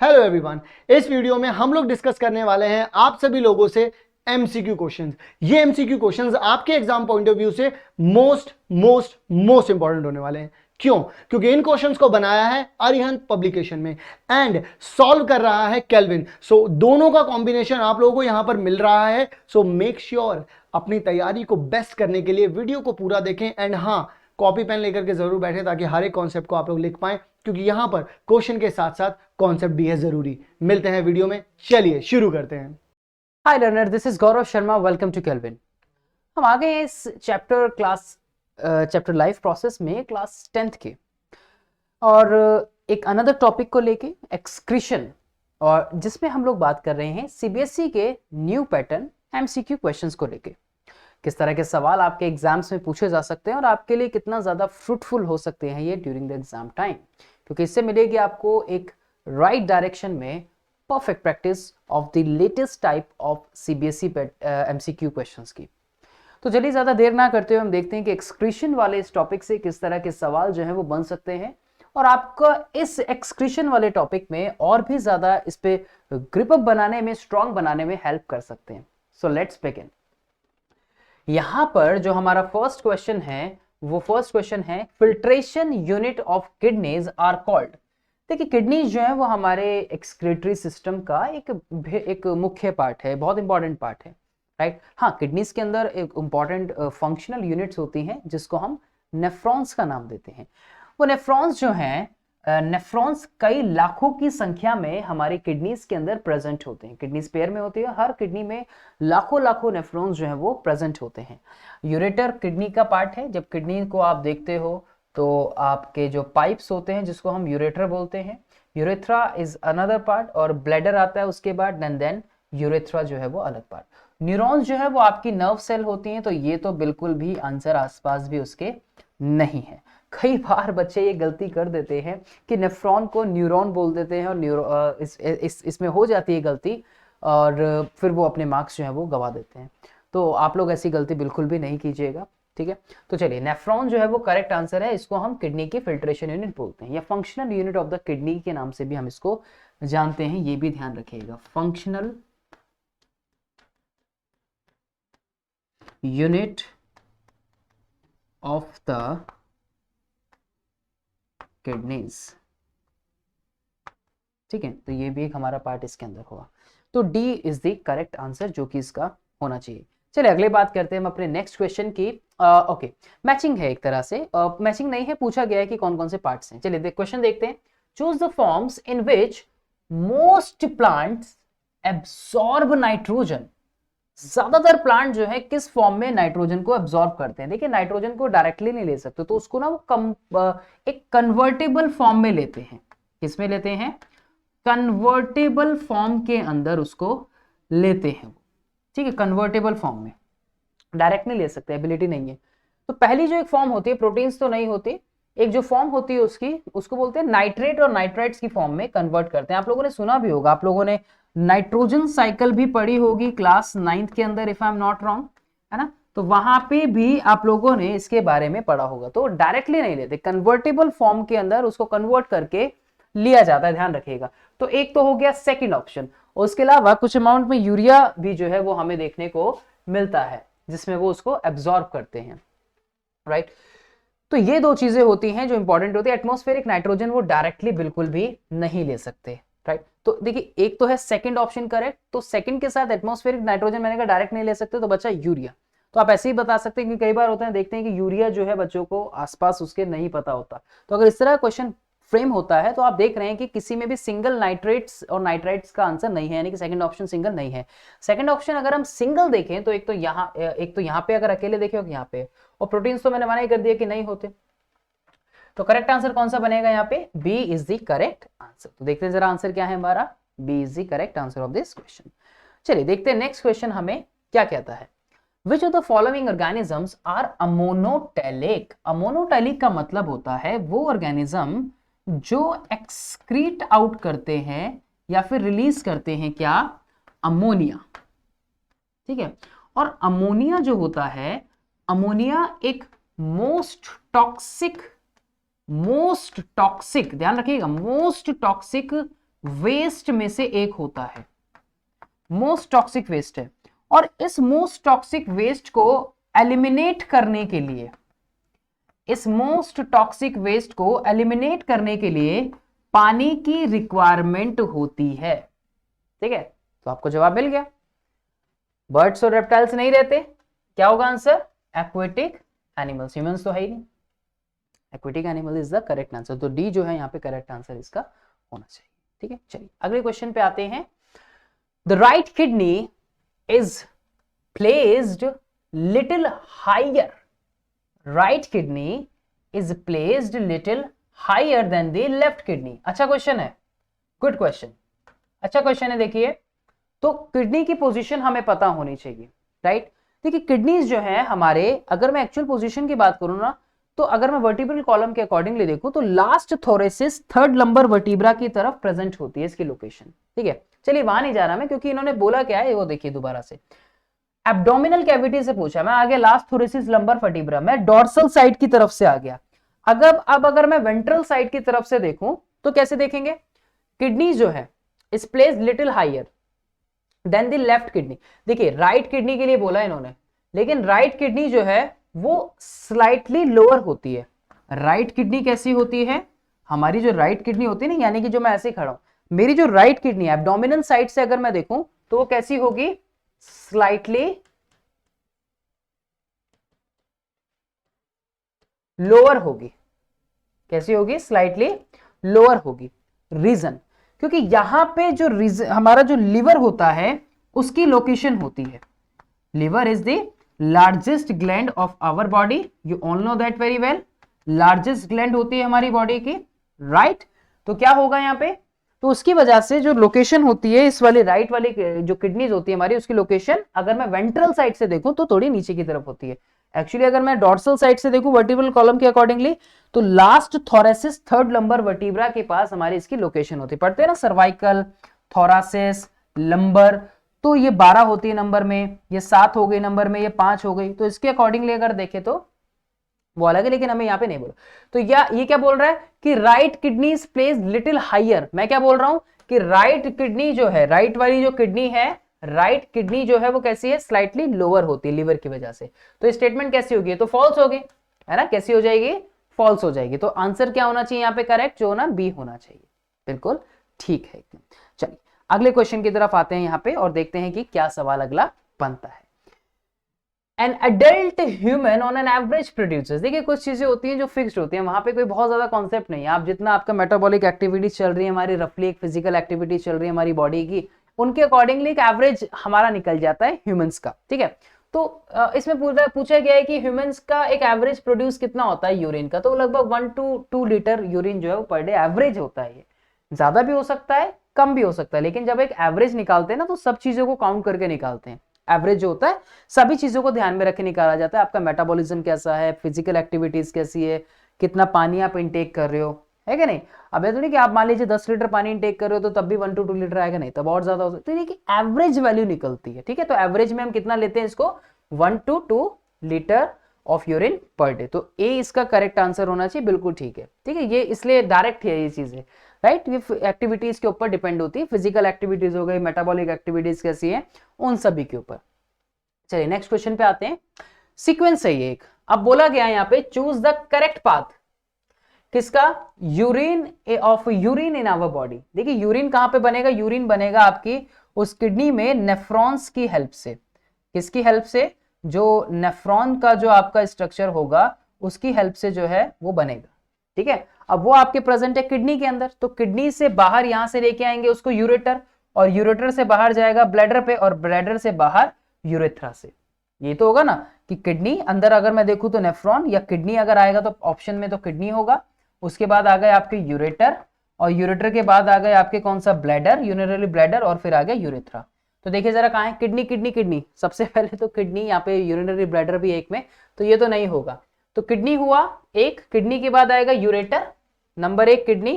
Hello everyone. इस video में हम लोग डिस्कस करने वाले हैं आप सभी लोगों से एमसीक्यू क्वेश्चंस। ये एमसीक्यू क्वेश्चंस आपके एग्जाम पॉइंट ऑफ व्यू से मोस्ट इंपॉर्टेंट होने वाले हैं। क्यों? क्योंकि इन क्वेश्चंस को बनाया है अरिहंत पब्लिकेशन में एंड सॉल्व कर रहा है केल्विन। सो दोनों का कॉम्बिनेशन आप लोगों को यहां पर मिल रहा है। सो मेक श्योर अपनी तैयारी को बेस्ट करने के लिए वीडियो को पूरा देखें एंड हाँ, कॉपी पेन लेकर के जरूर बैठे ताकि हर एक कॉन्सेप्ट को आप लोग लिख पाएं, क्योंकि यहां पर क्वेश्चन के साथ साथ कॉन्सेप्ट भी है जरूरी। मिलते हैं वीडियो में, चलिए शुरू करते हैं। Hi learner, this is Gaurav Sharma. Welcome to Kelvin. हम आ गए इस चैप्टर लाइफ प्रोसेस में क्लास 10th के, और एक अनदर टॉपिक को लेके एक्सक्रीशन, और जिसमें हम लोग बात कर रहे हैं सीबीएसई के न्यू पैटर्न एमसीक्यू क्वेश्चंस को लेके। किस तरह के सवाल आपके एग्जाम्स में पूछे जा सकते हैं और आपके लिए कितना ज़्यादा फ्रूटफुल हो सकते हैं ये ड्यूरिंग द एग्जाम टाइम, क्योंकि इससे मिलेगी आपको एक राइट डायरेक्शन में perfect practice of the latest type of CBSE MCQ questions की। तो चलिए ज़्यादा देर ना करते हुए हम देखते हैं कि एक्सक्रीशन वाले इस टॉपिक से किस तरह के सवाल जो है वो बन सकते हैं, और आपका इस एक्सक्रीशन वाले टॉपिक में और भी ज़्यादा इस पे ग्रिप अप बनाने में, स्ट्रॉन्ग बनाने में हेल्प कर सकते हैं। So let's begin. यहां पर जो हमारा फर्स्ट क्वेश्चन है वो फर्स्ट क्वेश्चन है, filtration unit of kidneys are called. देखिए, किडनीज जो है वो हमारे एक्सक्रीटरी सिस्टम का एक मुख्य पार्ट है, बहुत इंपॉर्टेंट पार्ट है, राइट। हाँ, किडनीज के अंदर एक इंपॉर्टेंट फंक्शनल यूनिट्स होती हैं जिसको हम नेफ्रॉन्स का नाम देते हैं। वो नेफ्रॉन्स जो हैं, नेफ्रॉन्स कई लाखों की संख्या में हमारे किडनीज के अंदर प्रेजेंट होते हैं। किडनीज पेयर में होती है, हर किडनी में लाखों लाखों नेफ्रॉन्स जो है वो प्रेजेंट होते हैं। यूरेटर किडनी का पार्ट है। जब किडनी को आप देखते हो तो आपके जो पाइप्स होते हैं जिसको हम यूरेटर बोलते हैं, यूरेथ्रा इज अनदर पार्ट, और ब्लैडर आता है उसके बाद, देन यूरेथ्रा जो है वो अलग पार्ट। न्यूरॉन्स जो है वो आपकी नर्व सेल होती हैं, तो ये तो बिल्कुल भी आंसर आसपास भी उसके नहीं है। कई बार बच्चे ये गलती कर देते हैं कि नेफ्रॉन को न्यूरॉन बोल देते हैं, और इसमें हो जाती है गलती, और फिर वो अपने मार्क्स जो है वो गवा देते हैं। तो आप लोग ऐसी गलती बिल्कुल भी नहीं कीजिएगा, ठीक है। तो चलिए, नेफ्रॉन जो है वो करेक्ट आंसर है। इसको हम किडनी की फिल्ट्रेशन यूनिट बोलते हैं, या functional unit of the kidney के नाम से भी हम इसको जानते हैं, ये भी ध्यान रखिएगा। Functional unit of the kidneys, ठीक है। तो ये भी एक हमारा पार्ट इसके अंदर होगा। तो D is the correct answer जो कि इसका होना चाहिए। चलिए अगले बात करते हैं हम अपने नेक्स्ट क्वेश्चन की। ओके, मैचिंग है एक तरह से, मैचिंग नहीं है, पूछा गया है कि कौन कौन से पार्ट्स हैं। चलिए क्वेश्चन देखते हैं। Choose the forms in which most plants absorb nitrogen. ज्यादातर प्लांट जो है किस फॉर्म में नाइट्रोजन को एब्सॉर्ब करते हैं। देखिए, नाइट्रोजन को डायरेक्टली नहीं ले सकते, तो उसको ना वो एक कन्वर्टेबल फॉर्म में लेते हैं। किसमें लेते हैं? कन्वर्टेबल फॉर्म के अंदर उसको लेते हैं, ठीक है, कन्वर्टेबल फॉर्म में। डायरेक्ट नहीं ले सकते, एबिलिटी नहीं है। तो पहली जो एक फॉर्म होती है, प्रोटीन्स तो नहीं होती, एक जो फॉर्म होती है उसकी, उसको बोलते हैं नाइट्रेट और नाइट्राइट्स की फॉर्म में कन्वर्ट करते हैं। आप लोगों ने सुना भी होगा, आप लोगों ने नाइट्रोजन साइकिल भी पढ़ी होगी क्लास 9th के अंदर, if I am not wrong, है ना। तो वहां पे भी आप लोगों ने इसके बारे में पढ़ा होगा। तो डायरेक्टली नहीं लेते, कन्वर्टेबल फॉर्म के अंदर उसको कन्वर्ट करके लिया जाता है, ध्यान रखिएगा। तो एक तो हो गया सेकेंड ऑप्शन। उसके अलावा कुछ अमाउंट में यूरिया भी जो है वो हमें देखने को मिलता है, जिसमें वो उसको एब्सॉर्ब करते हैं, राइट। तो ये दो चीजें होती हैं जो इंपॉर्टेंट होती है। एटमॉस्फेरिक नाइट्रोजन वो डायरेक्टली बिल्कुल भी नहीं ले सकते, राइट। तो देखिए, एक तो है सेकंड ऑप्शन करेक्ट, तो सेकंड के साथ एटमॉस्फेरिक नाइट्रोजन मैंने कहा डायरेक्ट नहीं ले सकते, तो बचा यूरिया। तो आप ऐसे ही बता सकते हैं कि कई बार होते हैं, देखते हैं कि यूरिया जो है बच्चों को आसपास उसके नहीं पता होता। तो अगर इस तरह क्वेश्चन फ्रेम होता है तो आप देख रहे हैं कि किसी में भी सिंगल नाइट्रेट्स और नाइट्राइट्स का आंसर नहीं है, यानी कि सेकंड ऑप्शन सिंगल नहीं है। सेकंड ऑप्शन अगर हम सिंगल देखें तो एक तो यहाँ पे अगर अकेले देखें और यहाँ पे, और प्रोटीन्स तो मैंने मना ही कर दिया कि नहीं होते। तो करेक्ट आंसर कौन सा बनेगा यहाँ पे? B is the correct answer. तो देखते हैं जरा आंसर क्या है हमारा। B is the correct answer of this question. चलिए देखते हैं नेक्स्ट क्वेश्चन हमें क्या कहता है। Which of the following organisms are ammonotelic? Ammonotelic का मतलब होता है वो ऑर्गेनिज्म जो एक्सक्रीट आउट करते हैं या फिर रिलीज करते हैं क्या? अमोनिया, ठीक है। और अमोनिया जो होता है, अमोनिया एक मोस्ट टॉक्सिक, ध्यान रखिएगा, मोस्ट टॉक्सिक वेस्ट में से एक होता है, मोस्ट टॉक्सिक वेस्ट है। और इस मोस्ट टॉक्सिक वेस्ट को एलिमिनेट करने के लिए, इस मोस्ट टॉक्सिक वेस्ट को एलिमिनेट करने के लिए पानी की रिक्वायरमेंट होती है। ठीक है, तो आपको जवाब मिल गया। बर्ड्स और रेप्टाइल्स नहीं रहते, क्या होगा आंसर? Aquatic animals. ह्यूमंस तो है ही नहीं, aquatic animal is the correct answer. तो डी जो है यहाँ पे करेक्ट आंसर इसका होना चाहिए। ठीक है, चलिए अगले क्वेश्चन पे आते हैं। The right kidney is placed little higher, right kidney is placed little higher than the left kidney. अच्छा क्वेश्चन है, गुड क्वेश्चन, अच्छा क्वेश्चन है। देखिए, तो किडनी की पोजीशन हमें पता होनी चाहिए, राइट। देखिए किडनीज जो है हमारे, अगर मैं एक्चुअल पोजीशन की बात करूं ना, तो अगर मैं वर्टिब्रल कॉलम के अकॉर्डिंगली देखूं तो last thoracic third lumbar vertebra की तरफ प्रेजेंट होती है इसकी लोकेशन। ठीक है, चलिए वहां नहीं जा रहा मैं, क्योंकि इन्होंने बोला क्या है वो देखिए दोबारा से। एब्डोमिनल कैविटी से पूछा, मैं आगे लास्ट थोरेसिस लंबर वर्टिब्रा, मैं डॉर्सल साइड की तरफ से आ गया। अब अगर मैं वेंट्रल साइड की तरफ से देखूं तो कैसे देखेंगे? किडनी जो है is placed little higher than the left kidney. देखिए राइट किडनी के लिए बोला इन्होंने, लेकिन राइट किडनी जो है वो स्लाइटली लोअर होती है। राइट किडनी कैसी होती है? हमारी जो राइट किडनी होती है ना, यानी कि जो मैं ऐसे खड़ा हूं, मेरी जो राइट किडनी एब्डोमिनल साइड से अगर मैं देखूं तो वो कैसी होगी? स्लाइटली लोअर होगी। कैसी होगी? स्लाइटली लोअर होगी। रीजन, क्योंकि यहां पे जो हमारा जो लिवर होता है उसकी लोकेशन होती है। Liver is the largest gland of our body, you all know that very well. Largest gland होती है हमारी बॉडी की, राइट। तो क्या होगा यहाँ पे? तो उसकी वजह से जो लोकेशन होती है इस वाली राइट वाली जो किडनीज होती है हमारी, उसकी लोकेशन अगर मैं वेंट्रल साइड से देखूं तो थोड़ी नीचे की तरफ होती है। एक्चुअली अगर मैं डॉर्सल साइड से देखूं वर्टिब्रल कॉलम के अकॉर्डिंगली, तो last thoracic third lumbar vertebra के पास हमारी इसकी लोकेशन होती है। पढ़ते हैं ना, सर्वाइकल, थोरासिस, लंबर, तो ये 12 होती है नंबर में, ये 7 हो गई नंबर में, ये 5 हो गई। तो इसके अकॉर्डिंगली अगर देखें तो वो अलग है, लेकिन हमें यहाँ पे नहीं बोला। तो ये क्या बोल रहा है कि right kidney is placed little higher. मैं क्या बोल रहा हूं कि राइट किडनी जो है, राइट वाली जो किडनी है, राइट किडनी जो है वो कैसी है? स्लाइटली लोअर होती है लिवर की वजह से। तो स्टेटमेंट कैसी होगी? तो फॉल्स होगी, है ना। कैसी हो जाएगी? फॉल्स हो जाएगी। तो आंसर क्या होना चाहिए यहाँ पे? करेक्ट जो ना बी होना चाहिए। बिल्कुल ठीक है एकदम। चलिए अगले क्वेश्चन की तरफ आते हैं यहाँ पे और देखते हैं कि क्या सवाल अगला बनता है। An adult human on an average producers. देखिए कुछ चीजें होती हैं जो फिक्स्ड होती हैं, वहां पे कोई बहुत ज्यादा कॉन्सेप्ट नहीं है। आप जितना आपका मेटाबॉलिक एक्टिविटी चल रही है हमारी, रफली एक फिजिकल एक्टिविटी चल रही है हमारी बॉडी की, उनके अकॉर्डिंगली एक एवरेज हमारा निकल जाता है ह्यूमंस का। ठीक है, तो इसमें पूछा गया है कि ह्यूमंस का एक एवरेज प्रोड्यूस कितना होता है यूरिन का, तो लगभग 1 to 2 लीटर यूरिन जो है वो पर डे एवरेज होता है। ये ज्यादा भी हो सकता है, कम भी हो सकता है, लेकिन जब एक एवरेज निकालते हैं ना तो सब चीजों को काउंट करके निकालते हैं। एवरेज जो होता है सभी चीजों को ध्यान में रख के निकाला जाता है। आपका मेटाबॉलिज्म कैसा है, फिजिकल एक्टिविटीज कैसी है, कितना पानी आप इंटेक कर रहे हो, है कि नहीं। अब ये तो नहीं कि आप मान लीजिए 10 लीटर पानी इंटेक कर रहे हो तो तब भी 1 to 2 लीटर आएगा, नहीं तब और ज्यादा हो सकता है। तो ये एवरेज वैल्यू निकलती है। ठीक है, तो एवरेज में हम कितना लेते हैं इसको? 1 to 2 litre of urine per day. तो ए इसका करेक्ट आंसर होना चाहिए। बिल्कुल ठीक है, ठीक है। ये इसलिए डायरेक्ट है ये चीजें, राइट। ये एक्टिविटीज के ऊपर डिपेंड होती है, फिजिकल एक्टिविटीज हो गई, मेटाबॉलिक एक्टिविटीज कैसी है, उन सभी के ऊपर। चलिए नेक्स्ट क्वेश्चन पे आते हैं। सीक्वेंस है ये एक। अब बोला गया यहाँ पे चूज द करेक्ट पाथ, किसका? Urine of urine in our body. देखिए यूरिन कहां पे बनेगा? यूरिन बनेगा आपकी उस किडनी में नेफ्रॉन्स की हेल्प से। किसकी हेल्प से? जो नेफ्रॉन का जो आपका स्ट्रक्चर होगा उसकी हेल्प से जो है वो बनेगा। ठीक है, अब वो आपके प्रेजेंट है किडनी के अंदर, तो किडनी से बाहर यहां से लेके आएंगे उसको यूरेटर, और यूरेटर से बाहर जाएगा ब्लैडर पे, और ब्लैडर से बाहर यूरेथ्रा से। ये तो होगा ना कि किडनी अंदर अगर मैं देखूं तो नेफ्रॉन, या किडनी अगर आएगा तो ऑप्शन में तो किडनी होगा, उसके बाद आ गए आपके यूरेटर, और यूरेटर के बाद आ गए आपके कौन सा? ब्लैडर, यूरिनरी ब्लैडर, और फिर आ गया यूरेथ्रा। तो देखिए जरा कहां है? किडनी किडनी किडनी, सबसे पहले तो किडनी, यहाँ पे यूरिनरी ब्लैडर भी एक में, तो ये तो नहीं होगा। तो किडनी हुआ एक, किडनी के बाद आएगा यूरेटर, नंबर 1 किडनी,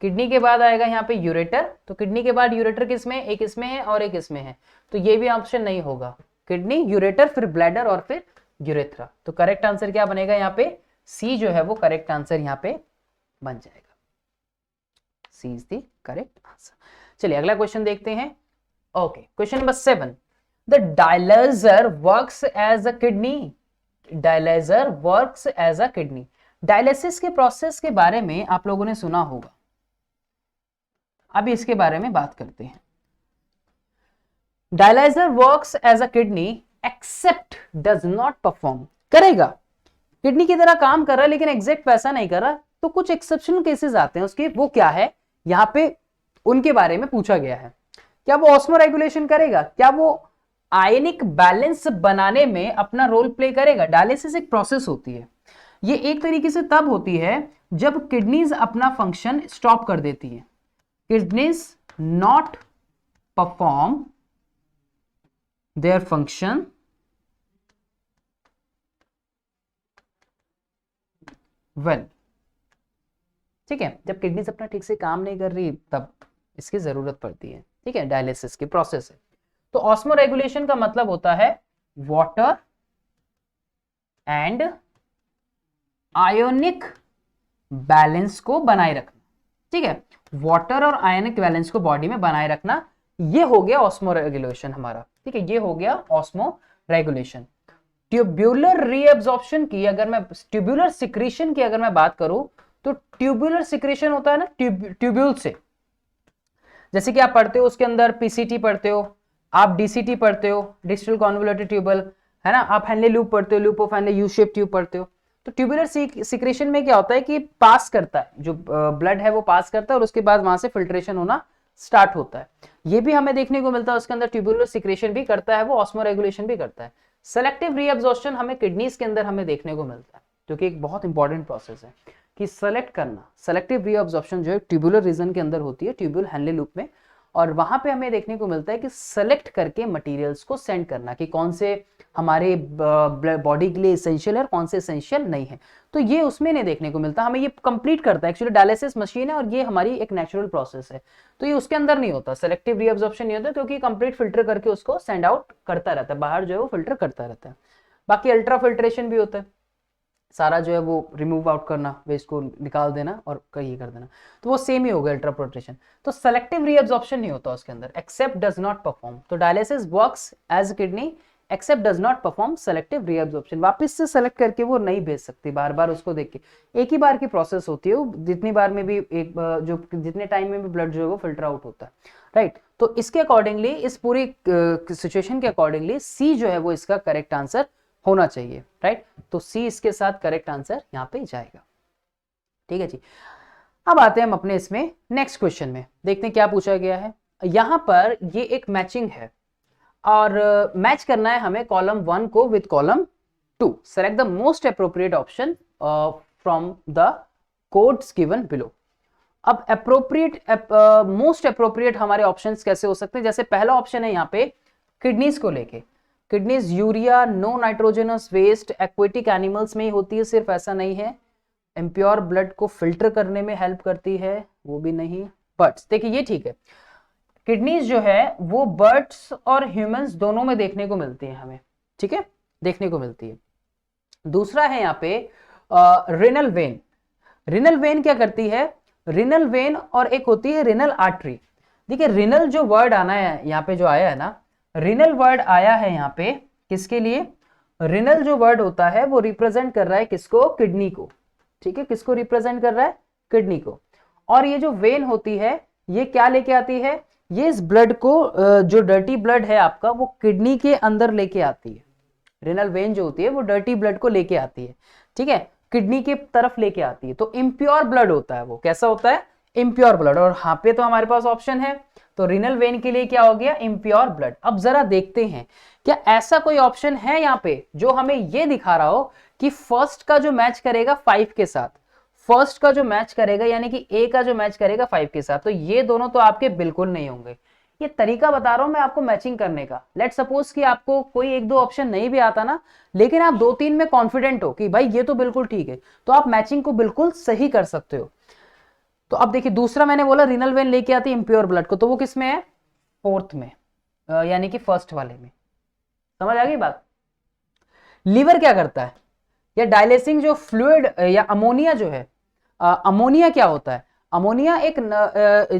किडनी के बाद आएगा यहाँ पे यूरेटर, तो किडनी के बाद यूरेटर किसमें? एक इसमें है और एक इसमें है, तो ये भी ऑप्शन नहीं होगा। किडनी, यूरेटर, फिर ब्लैडर और फिर यूरेथ्रा। तो करेक्ट आंसर क्या बनेगा यहाँ पे? सी जो है वो करेक्ट आंसर यहाँ पे बन जाएगा। C is the correct answer. चलिए अगला क्वेश्चन देखते हैं। Okay, question number 7, the dialyzer works as a kidney. Dialyzer works as a kidney. Dialysis के प्रोसेस के बारे में आप लोगों ने सुना होगा, अभी इसके बारे में बात करते हैं। Dialyzer works as a kidney except does not perform. करेगा, किडनी की तरह काम कर रहा है लेकिन एग्जैक्ट वैसा नहीं कर रहा, तो कुछ एक्सेप्शनल केसेस आते हैं उसके, वो क्या है यहां पे उनके बारे में पूछा गया है। क्या वो ऑस्मो रेगुलेशन करेगा, क्या वो आयनिक बैलेंस बनाने में अपना रोल प्ले करेगा। डायलिसिस एक प्रोसेस होती है, ये एक तरीके से तब होती है जब किडनीज अपना फंक्शन स्टॉप कर देती है। Kidneys not perform their function well. ठीक है, जब किडनीज अपना ठीक से काम नहीं कर रही तब इसकी जरूरत पड़ती है। ठीक है, डायलिसिस की प्रोसेस है। तो ऑस्मो रेगुलेशन का मतलब होता है वाटर एंड आयोनिक बैलेंस को बनाए रखना। ठीक है, वाटर और आयोनिक बैलेंस को बॉडी में बनाए रखना, ये हो गया ऑस्मो रेगुलेशन हमारा। ठीक है, ये हो गया ऑस्मो रेगुलेशन। ट्यूब्यूलर रीअब्जॉर्प्शन की अगर मैं, ट्यूब्यूलर सिक्रीशन की अगर मैं बात करूं, तो ट्यूब्यूलर सिक्रीशन होता है ना ट्यूब्यूल से। जैसे कि आप पढ़ते हो उसके अंदर पीसीटी पढ़ते हो, आप डीसीटी पढ़ते हो, डिस्टल कॉन्वोल्यूटेड ट्यूबल, है ना, आप हेनले लूप पढ़ते हो, loop of Henle, U shape tube पढ़ते हो। तो ट्यूबुलर सिक्रेशन में क्या होता है कि पास करता है, जो ब्लड है वो पास करता है और उसके बाद वहां से फिल्ट्रेशन होना स्टार्ट होता है। ये भी हमें देखने को मिलता है, उसके अंदर ट्यूबुलर सिक्रेशन भी करता है वो, ऑस्मो रेगुलेशन भी करता है। सेलेक्टिव रीअब्जॉर्प्शन हमें किडनीज के अंदर हमें देखने को मिलता है, जो कि एक बहुत इंपॉर्टेंट प्रोसेस है कि सेलेक्ट करना। सेलेक्टिव रीअब्जॉर्प्शन जो है ट्यूबुलर रीजन के अंदर होती है, ट्यूब्यूल हेनले लूप में, और वहां पे हमें देखने को मिलता है कि सेलेक्ट करके मटेरियल्स को सेंड करना कि कौन से हमारे बॉडी के लिए एसेंशियल है और कौन से एसेंशियल नहीं है। तो ये उसमें नहीं देखने को मिलता, हमें ये कंप्लीट करता है। एक्चुअली डायलिसिस मशीन है और ये हमारी एक नेचुरल प्रोसेस है, तो ये उसके अंदर नहीं होता, सेलेक्टिव रीअब्जॉर्प्शन नहीं होता, क्योंकि कंप्लीट फिल्टर करके उसको सेंड आउट करता रहता है, बाहर जो है वो फिल्टर करता रहता है। बाकी अल्ट्रा फिल्ट्रेशन भी होता है, सारा जो है वो रिमूव आउट करना, वेस्ट को निकाल देना और कहीं कर देना, तो वो सेम ही होगा अल्ट्रा फिल्ट्रेशन। तो सेलेक्टिव रीअब्जॉर्प्शन नहीं होता उसके अंदर, एक्सेप्ट डज नॉट परफॉर्म। तो dialysis works as kidney except does not perform selective reabsorption. वापस से सेलेक्ट करके वो नहीं भेज सकती बार बार उसको देख के, एक ही बार की प्रोसेस होती है वो, जितनी बार में भी एक जो जितने टाइम में भी ब्लड जो है वो फिल्टर आउट होता है, राइट। तो इसके अकॉर्डिंगली, इस पूरी सिचुएशन के अकॉर्डिंगली सी जो है वो इसका करेक्ट आंसर होना चाहिए, राइट। तो सी इसके साथ करेक्ट आंसर यहाँ पे जाएगा। ठीक है जी, अब आते हैं हम अपने इसमें नेक्स्ट क्वेश्चन में, देखते हैं क्या पूछा गया है। यहां पर ये एक मैचिंग है और मैच करना है हमें कॉलम 1 को with column 2। Select the most appropriate option from the codes given below. अब अप्रोप्रिएट, मोस्ट अप्रोप्रिएट हमारे ऑप्शंस कैसे हो सकते हैं। जैसे पहला ऑप्शन है यहाँ पे किडनीज को लेके, kidneys urea, no nitrogenous waste, aquatic animals में ही होती है, सिर्फ ऐसा नहीं है। इम्प्योर ब्लड को फिल्टर करने में हेल्प करती है, वो भी नहीं। बर्ड्स, देखिए ये ठीक है, किडनीज जो है वो बर्ड्स और ह्यूमंस दोनों में देखने को मिलती है हमें, ठीक है, देखने को मिलती है। दूसरा है यहाँ पे रिनल वेन। रिनल वेन क्या करती है, रिनल वेन और एक होती है रिनल आर्टरी। देखिए रिनल जो वर्ड आना है यहाँ पे, जो आया है ना, रिनल वर्ड आया है यहाँ पे किसके लिए, रिनल जो वर्ड होता है वो रिप्रेजेंट कर रहा है किसको, किडनी को। ठीक है, किसको रिप्रेजेंट कर रहा है, किडनी को। और ये जो वेन होती है ये क्या लेके आती है, ये इस ब्लड को, जो डर्टी ब्लड है आपका, वो किडनी के अंदर लेके आती है। रिनल वेन जो होती है वो डर्टी ब्लड को लेके आती है, ठीक है, किडनी के तरफ लेके आती है। तो इम्प्योर ब्लड होता है वो, कैसा होता है, इम्प्योर ब्लड। और यहाँ पे तो हमारे पास ऑप्शन है, तो रिनल वेन के लिए क्या हो गया, इम्प्योर ब्लड। अब जरा देखते हैं क्या ऐसा कोई ऑप्शन है यहाँ पे जो हमें ये दिखा रहा हो कि फर्स्ट का जो मैच करेगा 5 के साथ, फर्स्ट का जो मैच करेगा यानी कि ए का जो मैच करेगा 5 के साथ, तो ये दोनों तो आपके बिल्कुल नहीं होंगे। ये तरीका बता रहा हूं मैं आपको मैचिंग करने का। लेट सपोज कि आपको कोई एक दो ऑप्शन नहीं भी आता ना, लेकिन आप 2-3 में कॉन्फिडेंट हो कि भाई ये तो बिल्कुल ठीक है, तो आप मैचिंग को बिल्कुल सही कर सकते हो। तो अब देखिए, दूसरा मैंने बोला रिनल वेन लेके आती है इम्प्योर ब्लड को, तो वो किस में है, 4th में, यानी कि फर्स्ट वाले में। समझ आ गई बात। लीवर क्या करता है, या डायलेसिंग जो फ्लूइड या अमोनिया जो है, अमोनिया क्या होता है, अमोनिया एक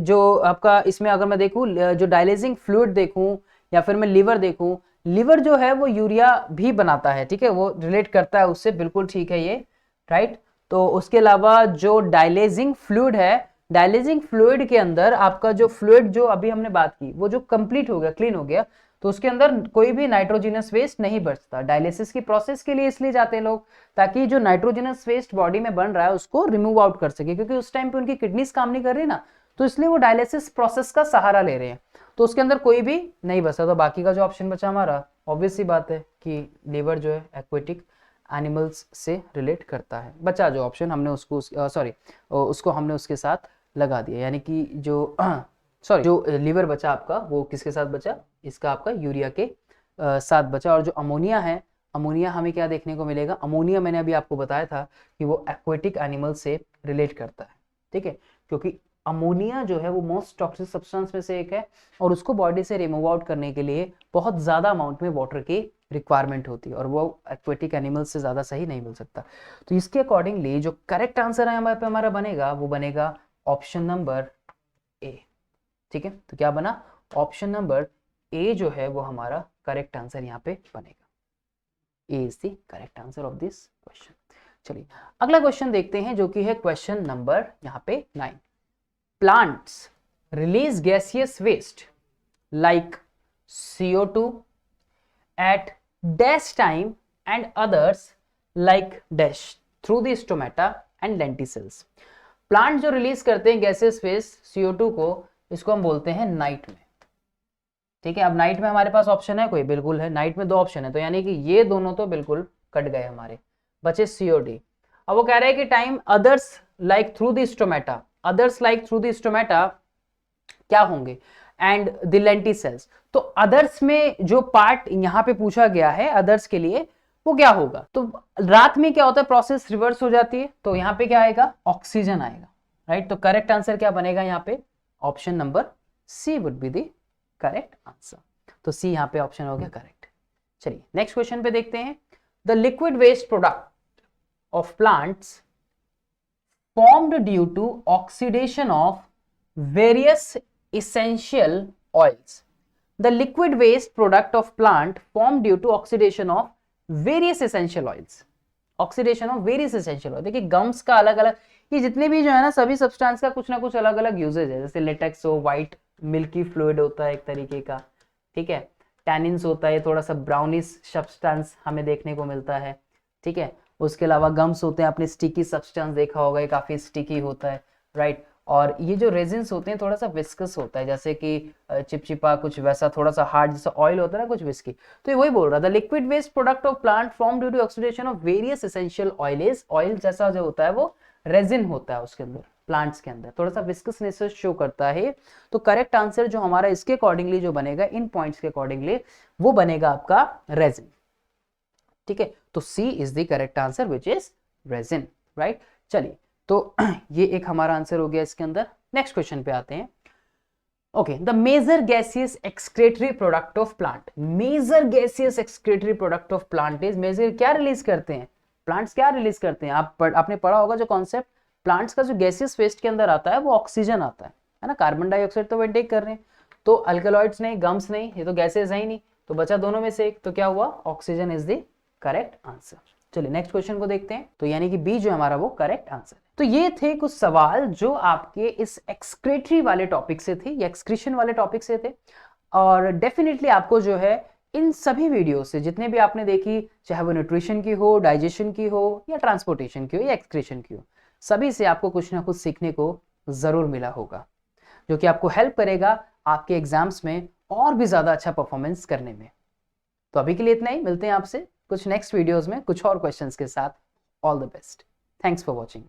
जो आपका इसमें अगर मैं देखूं जो डायलिसिंग फ्लूइड देखूं या फिर मैं लीवर देखूं, लीवर जो है वो यूरिया भी बनाता है, ठीक है, वो रिलेट करता है उससे, बिल्कुल ठीक है ये, राइट। तो उसके अलावा जो डायलिसिंग फ्लूइड है, डायलिसिंग फ्लूइड के अंदर आपका जो फ्लूइड जो अभी हमने बात की वो जो कंप्लीट हो गया, क्लीन हो गया, तो उसके अंदर कोई भी नाइट्रोजनस वेस्ट नहीं बचता। डायलिसिस की प्रोसेस के लिए इसलिए जाते हैं लोग, ताकि जो नाइट्रोजनस वेस्ट बॉडी में बन रहा है उसको रिमूव आउट कर सके, क्योंकि उस टाइम पे उनकी किडनीज काम नहीं कर रही ना, तो इसलिए वो डायलिसिस प्रोसेस का सहारा ले रहे हैं। तो उसके अंदर कोई भी नहीं बचा, तो बाकी का जो ऑप्शन बचा हमारा, ऑब्वियस सी बात है कि लीवर जो है एक्वेटिक एनिमल्स से रिलेट करता है। बचा जो ऑप्शन हमने उसको उसको हमने उसके साथ लगा दिया, यानी कि जो सॉरी जो लीवर बचा आपका वो किसके साथ बचा, इसका आपका यूरिया के साथ बचा। और जो अमोनिया है, अमोनिया हमें क्या देखने को मिलेगा, अमोनिया मैंने अभी आपको बताया था कि वो एक्वेटिक एनिमल से रिलेट करता है, ठीक है, क्योंकि अमोनिया जो है वो मोस्ट टॉक्सिक सब्सटेंस में से एक है और उसको बॉडी से रिमूव आउट करने के लिए बहुत ज़्यादा अमाउंट में वाटर की रिक्वायरमेंट होती है और वो एक्वेटिक एनिमल से ज़्यादा सही नहीं मिल सकता। तो इसके अकॉर्डिंगली जो करेक्ट आंसर है हमारे पे हमारा बनेगा, वो बनेगा ऑप्शन नंबर ए, ठीक है। तो क्या बना, ऑप्शन नंबर ए जो है वो हमारा करेक्ट आंसर यहाँ पे बनेगा। A is the correct answer of this question. चलिए अगला क्वेश्चन देखते हैं, जो कि है क्वेश्चन नंबर यहाँ पे 9। Plants release gaseous waste like CO2 at dash time and others like dash through the stomata and lenticels. Plant जो रिलीज करते हैं गैसेस वेस्ट CO2 को, इसको हम बोलते हैं नाइट में, ठीक है। अब नाइट में हमारे पास ऑप्शन है कोई, बिल्कुल है, नाइट में 2 ऑप्शन है, तो यानी कि ये दोनों तो बिल्कुल कट गए हमारे, बचे COD। अब वो कह रहा है कि time others like through the stomata, others like through the stomata क्या होंगे, एंड द लेंटिसेल्स। तो अदर्स में जो पार्ट यहाँ पे पूछा गया है अदर्स के लिए, वो क्या होगा, तो रात में क्या होता है, प्रोसेस रिवर्स हो जाती है, तो यहाँ पे क्या आएगा, ऑक्सीजन आएगा, राइट। तो करेक्ट आंसर क्या बनेगा यहाँ पे, option number C would be the correct answer. तो सी यहाँ पे ऑप्शन हो गया करेक्ट। चलिए नेक्स्ट क्वेश्चन पे देखते हैं। The liquid waste product of plants formed due to oxidation of various essential oils. The liquid waste product of plant formed due to oxidation of various essential oils. Oxidation of various essential oils. देखिए gums का अलग अलग, ये जितने भी जो है ना सभी सब्सटेंस का कुछ ना कुछ अलग अलग यूजेज है, जैसे लेटेक्स हो, व्हाइट मिल्की फ्लूइड होता है एक तरीके का, ठीक है, टैनिन्स होता है, थोड़ा सा ब्राउनिश सब्सटेंस हमें देखने को मिलता है, ठीक है। उसके अलावा गम्स होते हैं, आपने स्टिकी सब्सटेंस देखा होगा, ये काफी स्टिकी होता है, राइट। और ये जो रेजिन्स होते हैं थोड़ा सा विस्कस होता है, जैसे कि चिपचिपा कुछ वैसा, थोड़ा सा हार्ड जैसा ऑयल होता है ना, कुछ विस्की। तो ये वही बोल रहा था, liquid waste product of plant form due to oxidation of various essential oils. Oil जैसा जो होता है वो रेजिन होता है उसके अंदर, प्लांट्स के अंदर थोड़ा सा विस्कसनेस शो करता है। तो करेक्ट आंसर जो हमारा इसके अकॉर्डिंगली जो बनेगा, इन पॉइंट्स के अकॉर्डिंगली, वो बनेगा आपका रेजिन, ठीक है। तो C is the correct answer which is resin, right. चलिए तो ये एक हमारा आंसर हो गया इसके अंदर। नेक्स्ट क्वेश्चन पे आते हैं। Okay, the major gaseous excretory product of plant. Major gaseous excretory product of plant is, major क्या रिलीज करते हैं प्लांट्स, क्या रिलीज करते हैं, आपने पढ़ा होगा जो कॉन्सेप्ट, प्लांट्स का जो गैसियस वेस्ट के अंदर आता है वो ऑक्सीजन आता है ना, कार्बन डाइऑक्साइड तो वो इनटेक कर रहे हैं, तो अल्कलॉइड्स नहीं, गम्स नहीं, ये तो गैसेस है ही नहीं, तो बचा दोनों में से एक, तो क्या हुआ, oxygen is the correct answer. चलिए नेक्स्ट क्वेश्चन को देखते हैं। तो यानी कि बी जो हमारा वो करेक्ट आंसर है। तो ये थे कुछ सवाल जो आपके इस एक्सक्रेटरी वाले टॉपिक से थे या एक्सक्रीशन वाले टॉपिक से थे, और डेफिनेटली आपको जो है इन सभी वीडियो से जितने भी आपने देखी, चाहे वो न्यूट्रिशन की हो, डाइजेशन की हो, या ट्रांसपोर्टेशन की हो, या एक्सक्रीशन की हो, सभी से आपको कुछ ना कुछ सीखने को जरूर मिला होगा, जो कि आपको हेल्प करेगा आपके एग्जाम्स में और भी ज्यादा अच्छा परफॉर्मेंस करने में। तो अभी के लिए इतना ही, मिलते हैं आपसे कुछ नेक्स्ट वीडियोस में कुछ और क्वेश्चंस के साथ। All the best, thanks for watching.